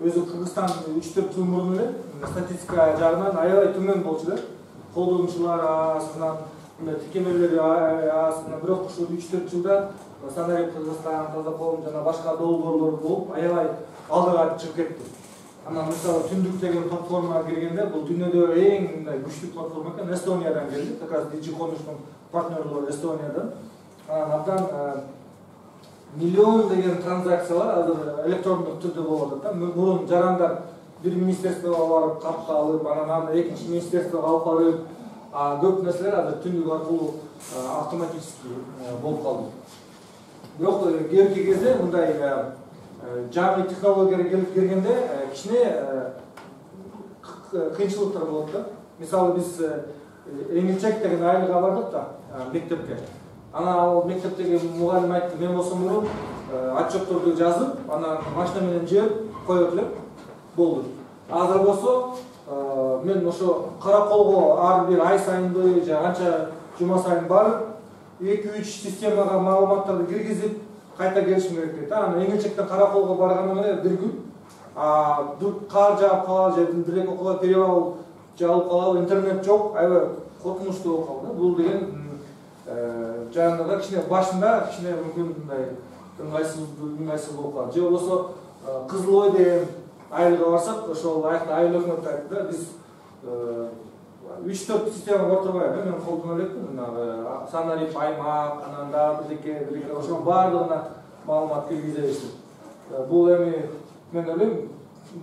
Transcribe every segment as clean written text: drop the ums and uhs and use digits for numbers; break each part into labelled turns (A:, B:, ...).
A: өзү Кыргызстан 3-4 жыл мурун эле статистика жагынан аябай төмөн болчу да. Колдонуучулар арасынан, тиркемелер арасынан, бирок ушул 3-4 жылда Санарип Кыргызстан, Тазаком жана башка долбоорлор болуп аябай алдыга чыгып кетти. Анан мисалы Түндүк деген платформага киргенде бул дүйнөдө эң мындай күчтүү платформа экен. Эстониядан келди. Как раз Digicommerce'нун партнерлору Эстониядан. Анан абдан миллион деген транзакциялар азыр электрондук түрдө болуп атат да. Мурун жарандар бир министерствого барып капка алып, анан экинчи министерствого алып барып, көп нерселер азыр Түндүк аркылуу автоматически болуп калды. Бирок кийинки кезде мындай жаңы технологияга келип киргенде кичине кыйынчылыктар болот да. Мисалы биз Эңилчек деген айылга бардык да, мектепке. Анан ал мектептеги мугалим айтты, мен болсом мурун отчетторду жазып, анан машина менен жиберип коет элем, болду. Азыр болсо мен ошо караколго ар бир ай сайынбы же канча жума сайын барып, 2-3 системага маалыматтарды киргизип, кайта келишим керек дейт. Анан Эңилчектен Караколго барганым менен бир күн кар жаап калабы же бир эки окула перевал жаалып калабы, интернет жок, аябай коркунучтуу болуп калды. Бул деген жанагы кичине башында кичине мүмкүн мындай ыңгайсыз болуп калат. Же болбосо Кызыл Ой деген айылга барсак, ошол аякта айыл өкмөтү айтты да, биз 3-4 система бар турбай, мен колдоно элекмин, мына Санарип аймак, анан да бирдеке ошонун баардыгына маалымат киргизе беришти. Бул эми мен ойлойм,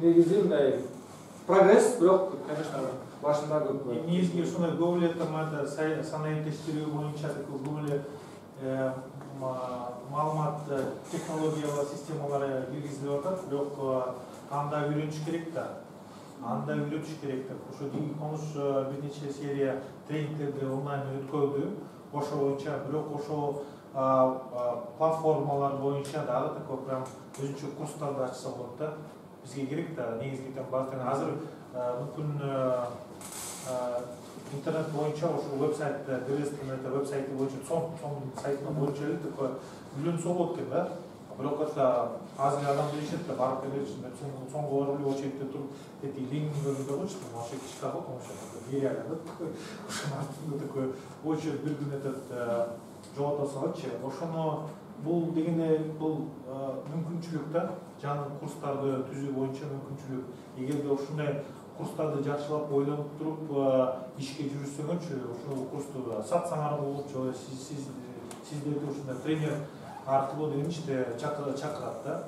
A: негизи мындай прогресс, бирок, конечно, башында көп.
B: Негизги ушундай көп эле тамада санарип тештирүү боюнча көп эле маалымат технологиялар системалары киргизилип атат, бирок анда үйрөнүш керек да. Анда үйрөтүш керек. Ошо Digicommerce бир нече серия тренингтерди онлайн өткөрдү. Ошо боюнча, бирок ошо платформалар боюнча дагы такой прям өзүнчө курстарды ачса болот да. Бизге керек да, негизги баардыгы азыр мүмкүн интернет боюнча ошо веб-сайтта, веб-сайты боюнча, цом сайты боюнча эле такой миллион сом болот экен да. Бирок азыр адам билишет да, барып келишет, цомго барып эле очередьте туруп, эти лингдерде койчу, ошо шкаф ошо нереально да. Ошонун артында такой очередь бир күн жогото салатчы. Ошону бул дегенде бул мүмкүнчүлүк да, жаңы курстарды түзүү боюнча мүмкүнчүлүк. Эгерде ушундай курстарды жакшылап ойлонуп туруп ишке жүрүшсөңөрчү, ушул курсту сатсаңар болот, же сиздерди ушундай тренер аркылуу деген иште чакырат да.